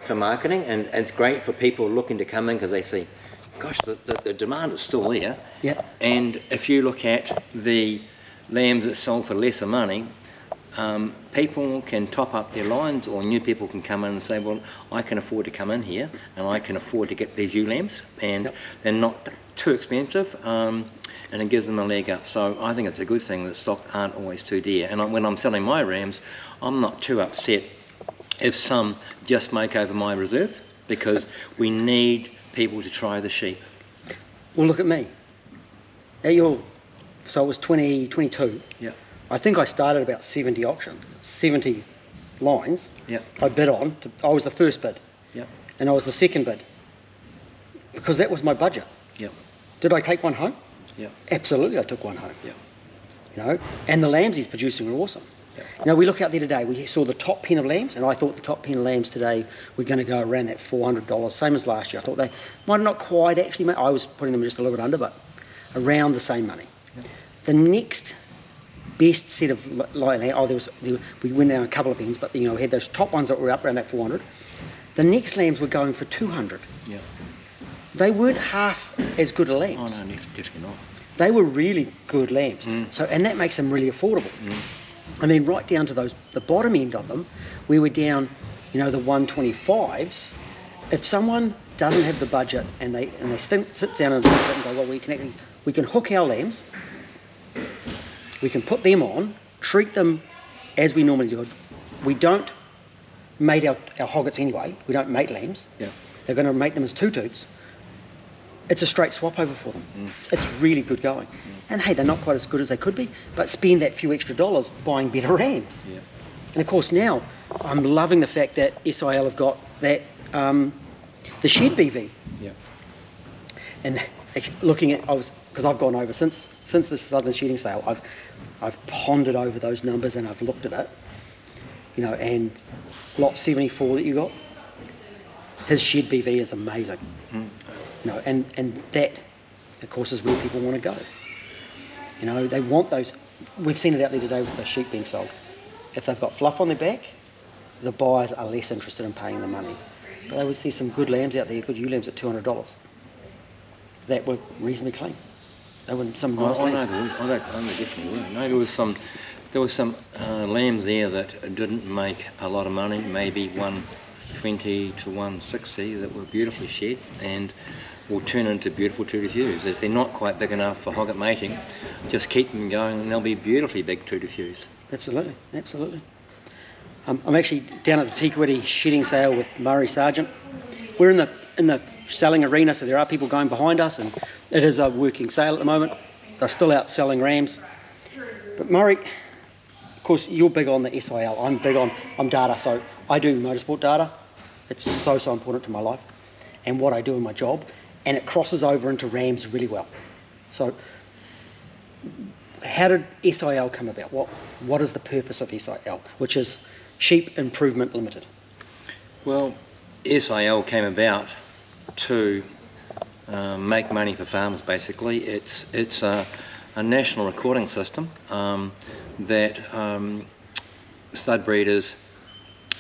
for marketing, and it's great for people looking to come in because they see, gosh, the demand is still there. Yeah. And if you look at the lambs that sold for lesser money, people can top up their lines, or new people can come in and say, well, I can afford to come in here and I can afford to get these ewe lambs, and they're not too expensive, and it gives them a leg up. So I think it's a good thing that stock aren't always too dear. And when I'm selling my rams, I'm not too upset if some just make over my reserve, because we need people to try the sheep. Well, look at me. So it was 2022. Yeah. I think I started about 70 lines. Yeah. I bid on. I was the first bid. Yeah. And I was the second bid, because that was my budget. Yeah. Did I take one home? Yeah. Absolutely, I took one home. Yeah. You know, and the lambs he's producing are awesome. Yeah. You know, we look out there today, we saw the top pen of lambs, and I thought the top pen of lambs today were going to go around that $400, same as last year. I thought they might not quite actually make, I was putting them just a little bit under, but around the same money. Yeah. The next best set of we went down a couple of pens, but you know, we had those top ones that were up around that 400. The next lambs were going for 200. Yeah. They weren't half as good a lambs. Oh no, definitely not. They were really good lambs. So, and that makes them really affordable. And then right down to the bottom end of them, we were down, you know, the 125s. If someone doesn't have the budget and they sit down and go, well, we can hook our lambs, we can put them on, treat them as we normally do. We don't mate our hoggets anyway. We don't mate lambs. Yeah. They're going to mate them as two-toots. It's a straight swap over for them. It's really good going. And hey, they're not quite as good as they could be, but spend that few extra dollars buying better rams. Yeah. And of course now, I'm loving the fact that SIL have got that, the shed BV. Yeah. And actually looking at, because I've gone over, since the Southern Shedding Sale, I've pondered over those numbers and I've looked at it. You know, and lot 74 that you got, his shed BV is amazing. You know, and that, of course, is where people want to go. You know, they want those. We've seen it out there today with the sheep being sold. If they've got fluff on their back, the buyers are less interested in paying the money. But there was some good lambs out there, good ewe lambs at $200 that were reasonably clean. They were some nice lambs. I definitely were. No, there was some lambs there that didn't make a lot of money, maybe 120 to 160, that were beautifully shed and will turn into beautiful tooted ewes. If they're not quite big enough for hogget mating, just keep them going and they'll be beautifully big tooted ewes. Absolutely, absolutely. I'm actually down at the Tikwiti shedding sale with Murrey Sargent. We're in the selling arena, so there are people going behind us, and it is a working sale at the moment. They're still out selling rams. But Murray, of course, you're big on the SIL. I'm data, so I do motorsport data. It's so important to my life and what I do in my job, and it crosses over into rams really well. So how did SIL come about? What is the purpose of SIL, which is Sheep Improvement Limited? Well, SIL came about to make money for farmers, basically. It's a national recording system that stud breeders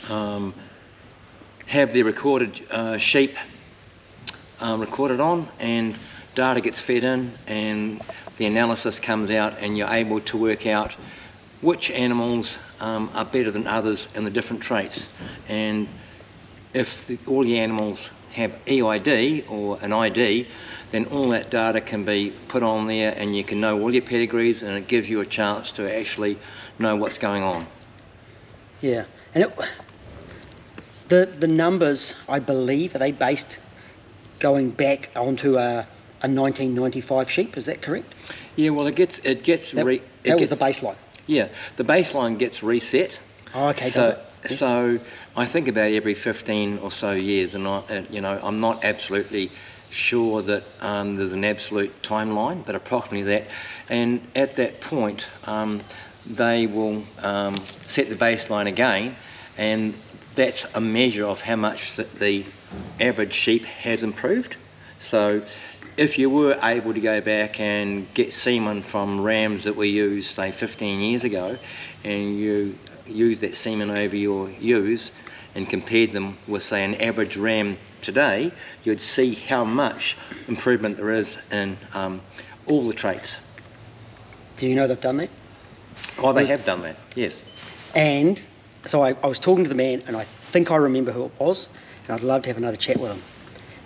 have their recorded sheep recorded on, and data gets fed in and the analysis comes out, and you're able to work out which animals are better than others in the different traits. And if all the animals have EID or an ID, then all that data can be put on there and you can know all your pedigrees, and it gives you a chance to actually know what's going on. Yeah, and the numbers, I believe, are they based going back onto a 1995 sheep? Is that correct? Yeah, well, that was the baseline. Yeah, the baseline gets reset. Oh, okay. So I think about every 15 or so years, and I'm not absolutely sure that there's an absolute timeline, but approximately that. And at that point, they will set the baseline again, and that's a measure of how much the average sheep has improved. So if you were able to go back and get semen from rams that we used, say 15 years ago, and you use that semen over your ewes, and compared them with, say, an average ram today, you'd see how much improvement there is in all the traits. Do you know they've done that? Oh, they have done that, yes. And so I was talking to the man, and I think I remember who it was, and I'd love to have another chat with him.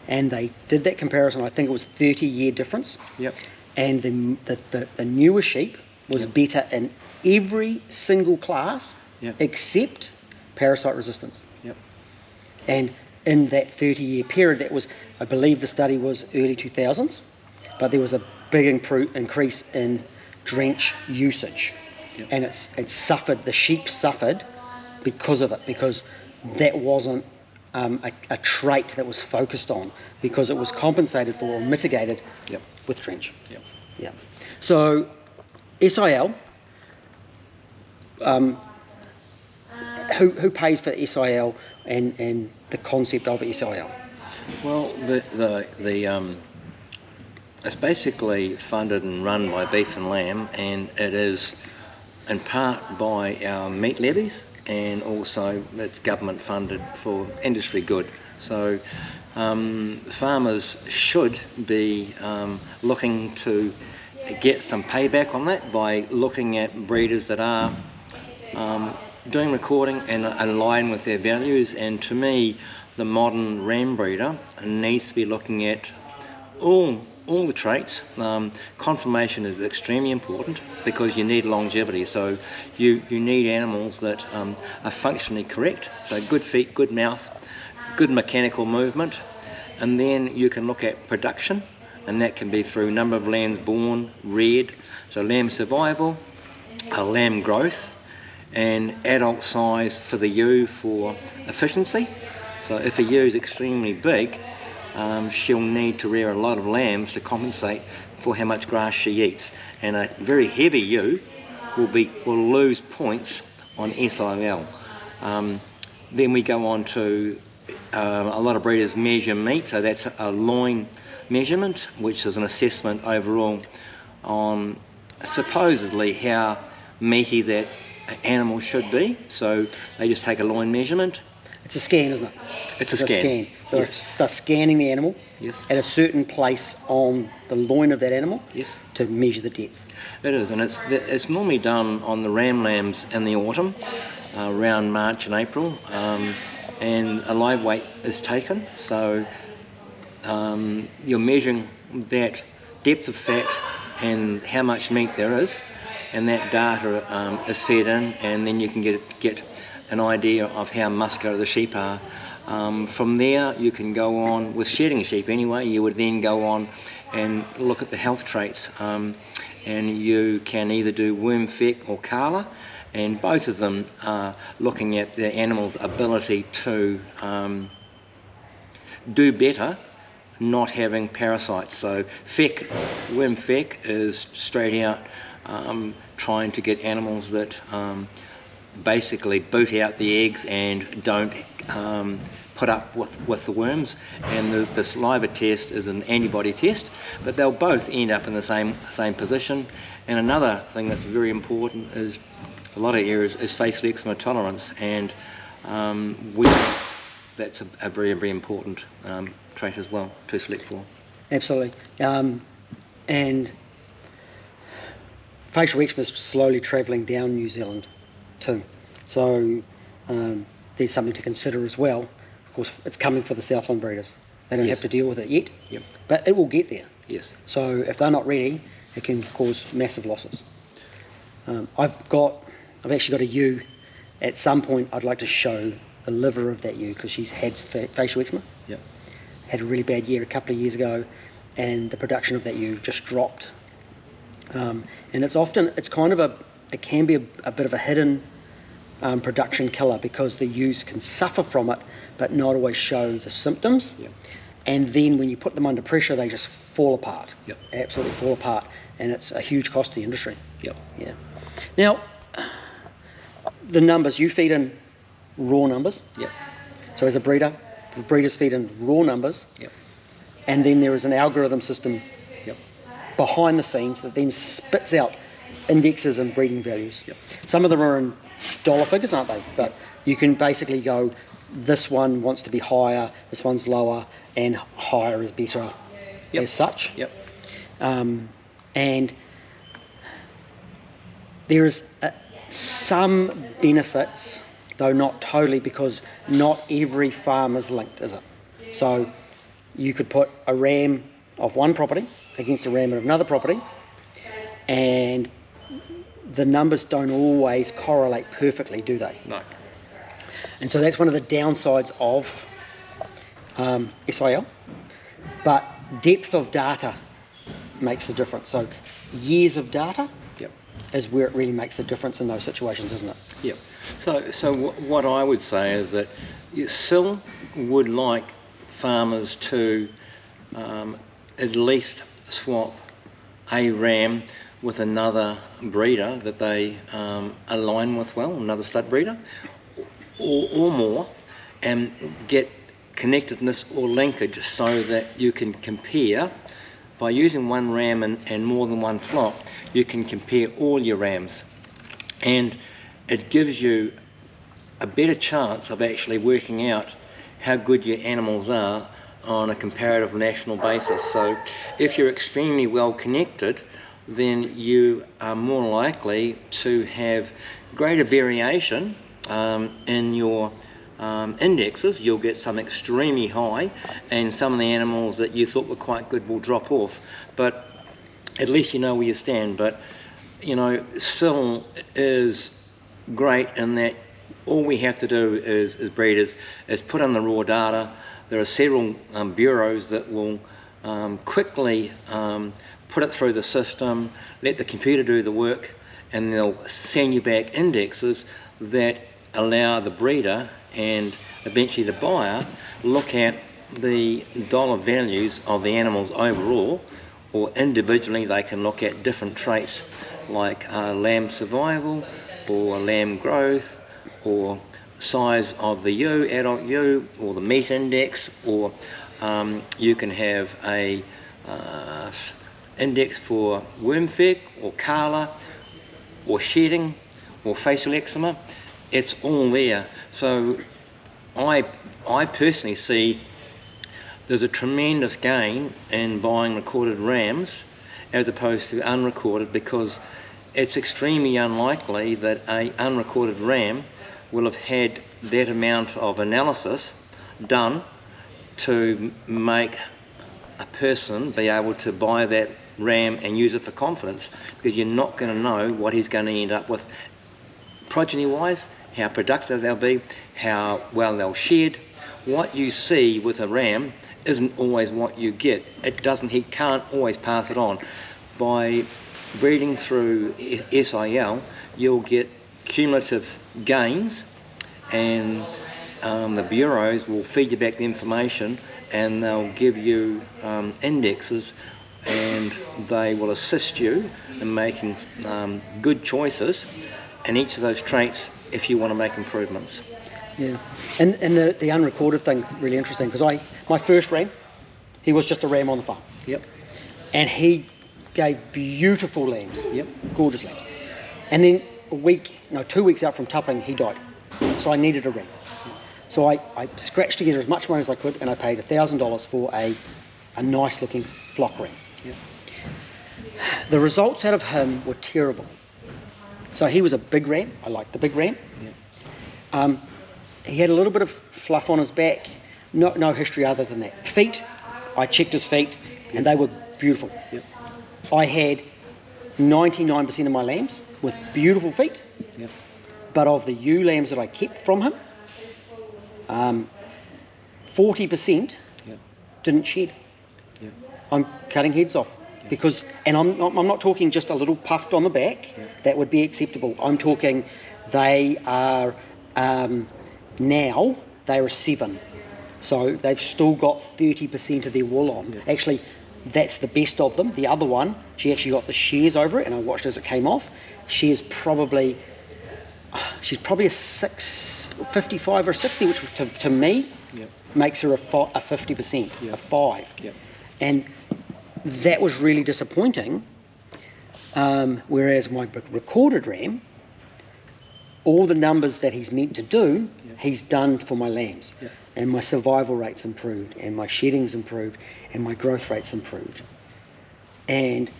And they did that comparison. I think it was 30-year difference. Yep. And the newer sheep was better in every single class except parasite resistance. Yep. And in that 30-year period, that was, I believe the study was early 2000s, but there was a big increase in drench usage. Yep. And it suffered, the sheep suffered because of it, because that wasn't a trait that was focused on, because it was compensated for or mitigated with drench. Yep. Yeah. So SIL, who pays for SIL and the concept of SIL? Well, it's basically funded and run by Beef and Lamb, and it is in part by our meat levies, and also it's government funded for industry good. So farmers should be looking to get some payback on that by looking at breeders that are doing recording and in line with their values. And to me, the modern ram breeder needs to be looking at all the traits. Conformation is extremely important because you need longevity, so you need animals that are functionally correct, so good feet, good mouth, good mechanical movement, and then you can look at production, and that can be through number of lambs born, reared, so lamb survival, lamb growth, and adult size for the ewe for efficiency. So if a ewe is extremely big, she'll need to rear a lot of lambs to compensate for how much grass she eats, and a very heavy ewe will lose points on SIL. Then we go on to a lot of breeders measure meat, so that's a loin measurement, which is an assessment overall on supposedly how meaty that animal should be. So they just take a loin measurement. It's a scan, isn't it? It's a scan. They're scanning the animal at a certain place on the loin of that animal to measure the depth. It is, and it's normally done on the ram lambs in the autumn, around March and April, and a live weight is taken. So you're measuring that depth of fat and how much meat there is, and that data is fed in, and then you can get an idea of how muscular the sheep are. From there you can go on with shedding sheep anyway. You would then go on and look at the health traits, and you can either do worm feck or cala, and both of them are looking at the animal's ability to do better not having parasites. So feck, worm feck is straight out trying to get animals that basically boot out the eggs and don't put up with the worms, and the saliva test is an antibody test, but they'll both end up in the same position. And another thing that's very important is a lot of areas is facial eczema tolerance, and that's a very, very important trait as well to select for. Absolutely. And facial eczema is slowly travelling down New Zealand too. So there's something to consider as well. Of course, it's coming for the Southland breeders. They don't have to deal with it yet, but it will get there. Yes. So if they're not ready, it can cause massive losses. I've actually got a ewe. At some point, I'd like to show the liver of that ewe because she's had facial eczema. Yep. Had a really bad year a couple of years ago, and the production of that ewe just dropped. And it can be a bit of a hidden production killer because the ewes can suffer from it but not always show the symptoms. Yep. And then when you put them under pressure, they just fall apart. Yep. Absolutely fall apart, and it's a huge cost to the industry. Yep. Yeah. Now, the numbers, you feed in raw numbers. Yep. So as a breeder, the breeders feed in raw numbers. Yep. And then there is an algorithm system Yep. behind the scenes that then spits out indexes and breeding values. Yep. Some of them are in dollar figures, aren't they? But you can basically go, this one wants to be higher, this one's lower, and higher is better as such. Yep. And there is some benefits, though not totally, because not every farm is linked, is it? So you could put a ram of one property against a ram of another property, and the numbers don't always correlate perfectly, do they? No. And so that's one of the downsides of SIL. But depth of data makes the difference. So years of data is where it really makes a difference in those situations, isn't it? Yeah. So what I would say is that SIL would like farmers to at least swap a ram with another breeder that they align with well, another stud breeder, or more, and get connectedness or linkage so that you can compare. By using one ram and more than one flock, you can compare all your rams, and it gives you a better chance of actually working out how good your animals are on a comparative national basis. So if you're extremely well connected, then you are more likely to have greater variation in your indexes. You'll get some extremely high, and some of the animals that you thought were quite good will drop off, but at least you know where you stand. But you know, SIL is great in that all we have to do as breeders is put in the raw data. There are several bureaus that will quickly put it through the system, let the computer do the work, and they'll send you back indexes that allow the breeder and eventually the buyer look at the dollar values of the animals overall, or individually they can look at different traits like lamb survival or lamb growth or size of the ewe, adult ewe, or the meat index, or you can have a index for worm feck or cala or shedding or facial eczema. It's all there. So I personally see there's a tremendous gain in buying recorded rams as opposed to unrecorded, because it's extremely unlikely that a unrecorded ram will have had that amount of analysis done to make a person be able to buy that ram and use it for confidence, because you're not going to know what he's going to end up with progeny wise, how productive they'll be, how well they'll shed. What you see with a ram isn't always what you get. He can't always pass it on. By breeding through SIL, you'll get cumulative gains, and the bureaus will feed you back the information, and they'll give you indexes, and they will assist you in making good choices in each of those traits if you want to make improvements. Yeah, and the unrecorded thing's really interesting, because my first ram, he was just a ram on the farm. Yep. And he gave beautiful lambs. Yep. Gorgeous lambs. And then 2 weeks out from tupping, he died. So I needed a ram. So I scratched together as much money as I could, and I paid $1,000 for a nice looking flock ram. Yep. The results out of him were terrible. So he was a big ram. I liked the big ram. Yep. He had a little bit of fluff on his back. No history other than that. Feet, I checked his feet, and they were beautiful. Yep. I had 99% of my lambs with beautiful feet. Yep. But of the ewe lambs that I kept from him, 40% Yep. didn't shed. Yep. I'm cutting heads off. Because, and I'm not talking just a little puffed on the back. Yeah. That would be acceptable. I'm talking they are now they're a 7, so they've still got 30% of their wool on. Yeah. Actually, that's the best of them. The other one, she actually got the shears over it, and I watched as it came off. She's probably a 55 or 60, which to me Yep. makes her a 50%, Yep. a 5. Yep. And that was really disappointing, whereas my recorded ram, all the numbers that he's meant to do, he's done for my lambs. And my survival rate's improved, and my shedding's improved, and my growth rate's improved. And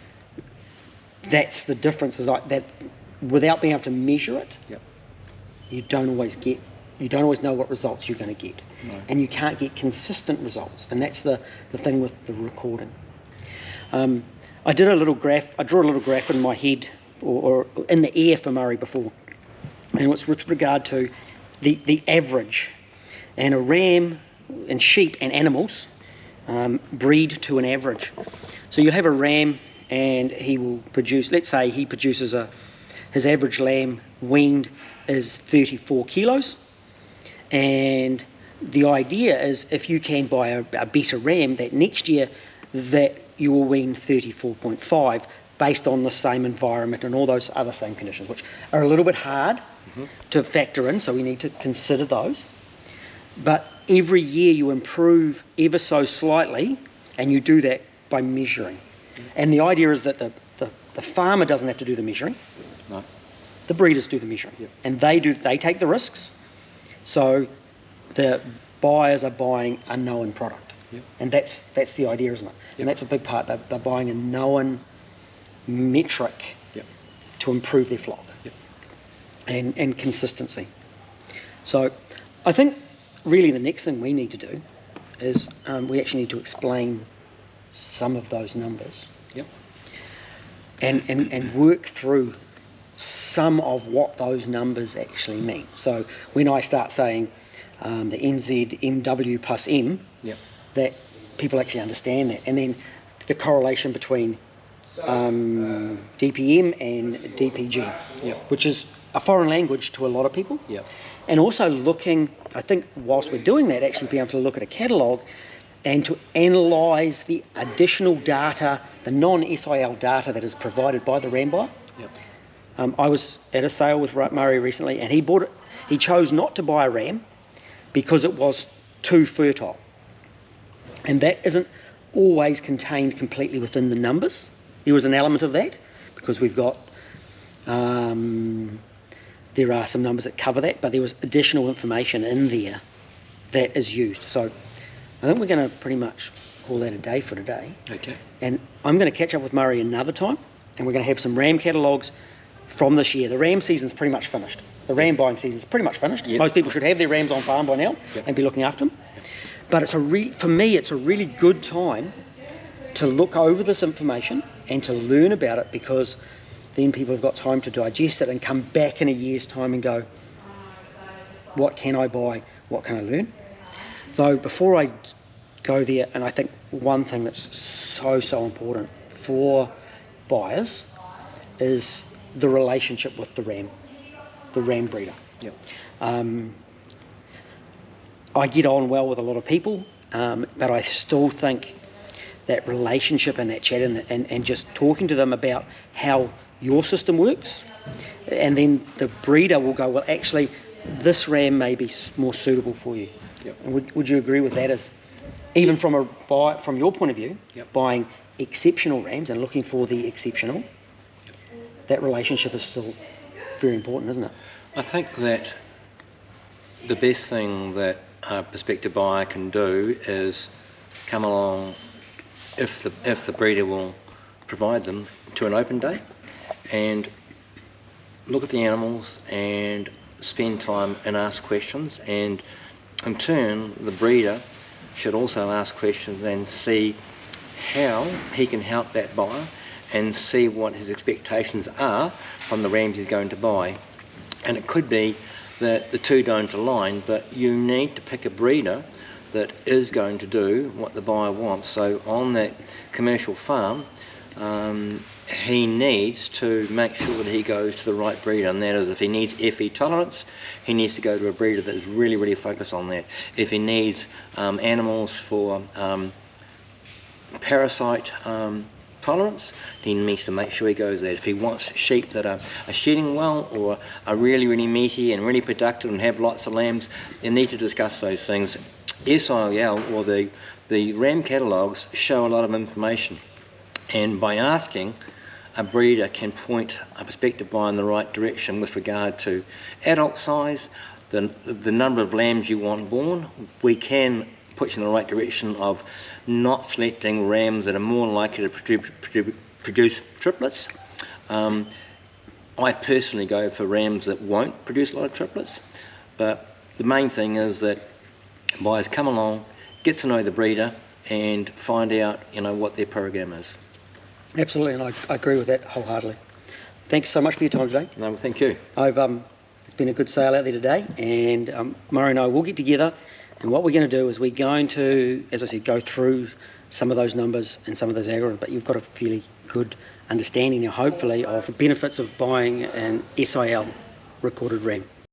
that's the difference, is like that without being able to measure it, you don't always know what results you're going to get. And you can't get consistent results. And that's the thing with the recording. I drew a little graph in my head or in the air for Murray before. And it's with regard to the average. And a ram and sheep and animals breed to an average. So you'll have a ram and he will produce, let's say he produces his average lamb weaned is 34 kilos. And the idea is if you can buy a better ram, that next year that you will wean 34.5 based on the same environment and all those other same conditions, which are a little bit hard to factor in, so we need to consider those. But every year you improve ever so slightly, and you do that by measuring. And the idea is that the farmer doesn't have to do the measuring. No. The breeders do the measuring. And they take the risks. So the buyers are buying a known product. And that's the idea, isn't it? And that's a big part. They're buying a known metric to improve their flock. And consistency. So I think really the next thing we need to do is we actually need to explain some of those numbers and work through some of what those numbers actually mean. So when I start saying the NZ MW plus M, that people actually understand that, and then the correlation between DPM and DPG, which is a foreign language to a lot of people. And also looking, I think whilst we're doing that, actually being able to look at a catalogue and to analyse the additional data, the non-SIL data that is provided by the ram buyer. I was at a sale with Murray recently, and he chose not to buy a ram because it was too fertile. And that isn't always contained completely within the numbers. There was an element of that because we've got there are some numbers that cover that, but there was additional information in there that is used. So I think we're going to pretty much call that a day for today. Okay. And I'm going to catch up with Murray another time, and we're going to have some ram catalogues from this year. The ram season's pretty much finished. The ram buying season's pretty much finished. Most people should have their rams on farm by now and be looking after them. But for me, it's a really good time to look over this information and to learn about it, because then people have got time to digest it and come back in a year's time and go, what can I buy? What can I learn? Though before I go there, and I think one thing that's so important for buyers is the relationship with the ram breeder. I get on well with a lot of people, but I still think that relationship and that chat and just talking to them about how your system works, and then the breeder will go, well, actually, this ram may be more suitable for you. And would you agree with that? As even from your point of view, buying exceptional rams and looking for the exceptional, that relationship is still very important, isn't it? I think that the best thing that a prospective buyer can do is come along, if the breeder will provide them, to an open day and look at the animals and spend time and ask questions, and in turn the breeder should also ask questions and see how he can help that buyer and see what his expectations are from the rams he's going to buy. And it could be that the two don't align, but you need to pick a breeder that is going to do what the buyer wants. So on that commercial farm, he needs to make sure that he goes to the right breeder, and that is, if he needs FE tolerance, he needs to go to a breeder that is really focused on that. If he needs animals for parasite tolerance, he needs to make sure he goes there. If he wants sheep that are shedding well or are really meaty and really productive and have lots of lambs, you need to discuss those things. SIL, or the ram catalogues, show a lot of information, and by asking a breeder can point a prospective buyer in the right direction with regard to adult size, the number of lambs you want born. We can put you in the right direction of not selecting rams that are more likely to produce triplets. I personally go for rams that won't produce a lot of triplets, but the main thing is that buyers come along, get to know the breeder, and find out, what their program is. Absolutely, and I agree with that wholeheartedly. Thanks so much for your time today. No, thank you. It's been a good sale out there today, and Murray and I will get together, and what we're going to do is we're going to, as I said, go through some of those numbers and some of those algorithms, but you've got a fairly good understanding now, hopefully, of the benefits of buying an SIL recorded ram.